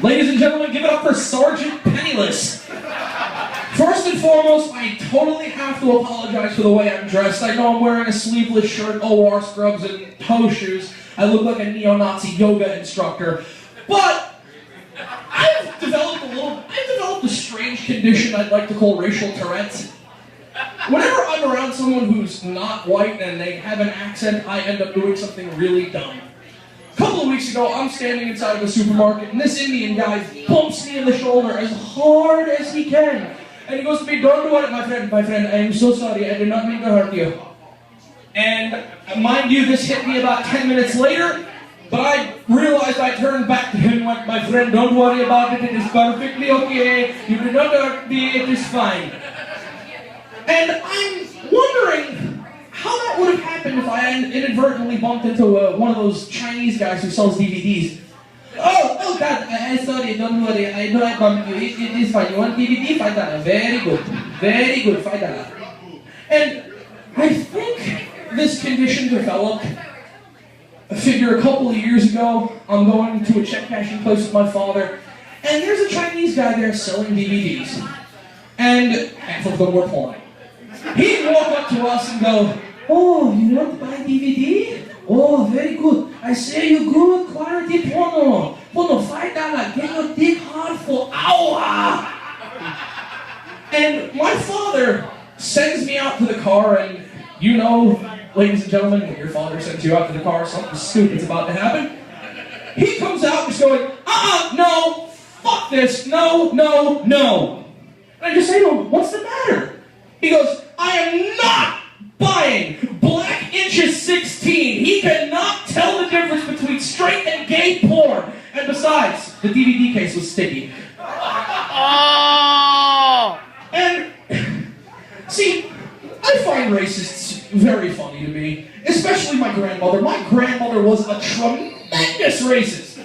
Ladies and gentlemen, give it up for Sergeant Penniless. First and foremost, I totally have to apologize for the way I'm dressed. I know I'm wearing a sleeveless shirt, OR scrubs, and toe shoes. I look like a neo-Nazi yoga instructor. But I've developed a strange condition I'd like to call racial Tourette's. Whenever I'm around someone who's not white and they have an accent, I end up doing something really dumb. A couple of weeks ago, I'm standing inside of a supermarket, and this Indian guy bumps me in the shoulder as hard as he can. And he goes to me, "Don't do it, my friend, I am so sorry, I did not mean to hurt you." And mind you, this hit me about 10 minutes later, but I realized I turned back to him like, "My friend, don't worry about it, it is perfectly okay, you did not hurt me, it is fine." And I'm wondering how that would have happened if I had inadvertently bumped into one of those Chinese guys who sells DVDs. Oh God, I'm sorry, don't worry, I know I bumped you, it is fine. You want DVD? $5. Very good, $5. And I think this condition developed, I figure a couple of years ago, I'm going to a check cashing place with my father, and there's a Chinese guy there selling DVDs. And half of them were porn. He'd walk up to us and go, "Oh, you want to buy DVD? Oh, very good. I say you good quality porno. Porno, $5. Get your dick hard for hour." And my father sends me out to the car, and you know, ladies and gentlemen, when your father sends you out to the car, something stupid's about to happen. He comes out just going, "No, fuck this, no. And I just say to him, "What's the matter?" He goes, "I am not buying Black Inches 16. He cannot tell the difference between straight and gay porn. And besides, the DVD case was sticky." Oh! And, see, I find racists very funny to me, especially my grandmother. My grandmother was a tremendous racist.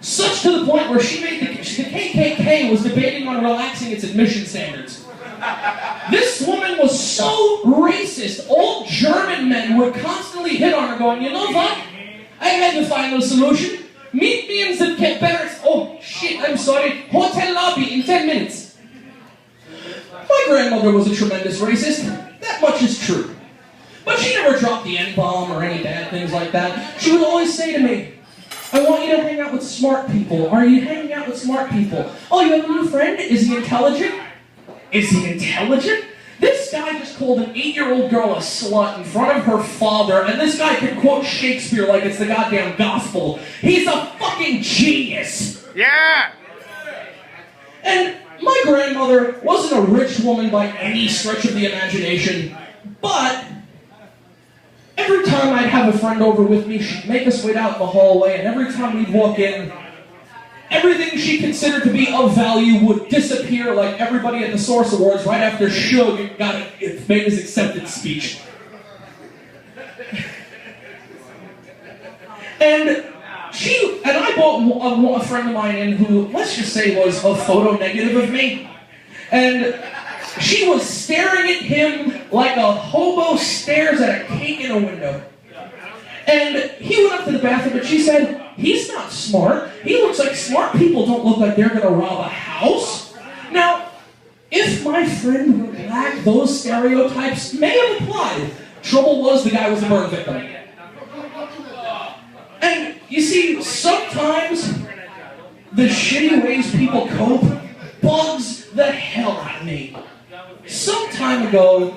Such to the point where the KKK was debating on relaxing its admission standards. This woman was so racist, old German men would constantly hit on her going, "You know what? I have the final solution. Meet me in the barracks. Oh, shit, I'm sorry. Hotel lobby in 10 minutes. My grandmother was a tremendous racist. That much is true. But she never dropped the N-bomb or any bad things like that. She would always say to me, "I want you to hang out with smart people. Are you hanging out with smart people? Oh, you have a new friend? Is he intelligent? Is he intelligent?" This guy just called an 8-year-old girl a slut in front of her father, and this guy can quote Shakespeare like it's the goddamn gospel. He's a fucking genius. Yeah! And my grandmother wasn't a rich woman by any stretch of the imagination, but every time I'd have a friend over with me, she'd make us wait out in the hallway, and every time we'd walk in, everything she considered to be of value would disappear like everybody at the Source Awards right after Suge made his acceptance speech. And I brought a friend of mine in who, let's just say, was a photo negative of me. And she was staring at him like a hobo stares at a cake in a window. And he went up to the bathroom and she said, "He's not smart. He looks like smart people don't look like they're going to rob a house." Now, if my friend were black, those stereotypes may have applied. Trouble was, the guy was a burn victim. And you see, sometimes the shitty ways people cope bugs the hell out of me. Some time ago,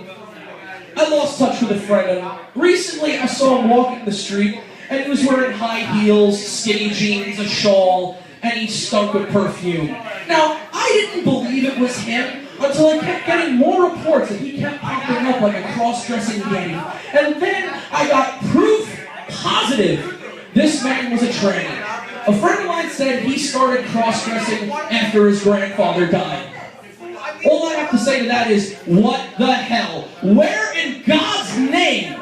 I lost touch with a friend, and recently I saw him walking the street, and he was wearing high heels, skinny jeans, a shawl, and he stunk with perfume. Now, I didn't believe it was him until I kept getting more reports that he kept popping up like a cross-dressing gay. And then I got proof positive this man was a tranny. A friend of mine said he started cross-dressing after his grandfather died. All I have to say to that is, what the hell? Where in God's name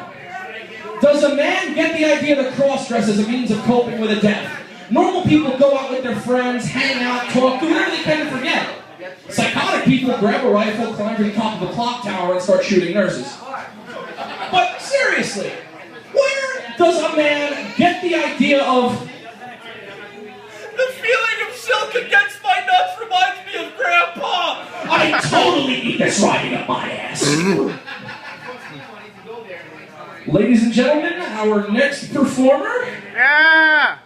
does a man get the idea that cross-dress is a means of coping with a death? Normal people go out with their friends, hang out, talk, do whatever they can to forget. Psychotic people grab a rifle, climb to the top of a clock tower, and start shooting nurses. But seriously, where does a man get the idea of the feeling of silk rubs against my nuts reminds me of Grandpa. I totally need this riding up my ass. Ladies and gentlemen, our next performer. Yeah!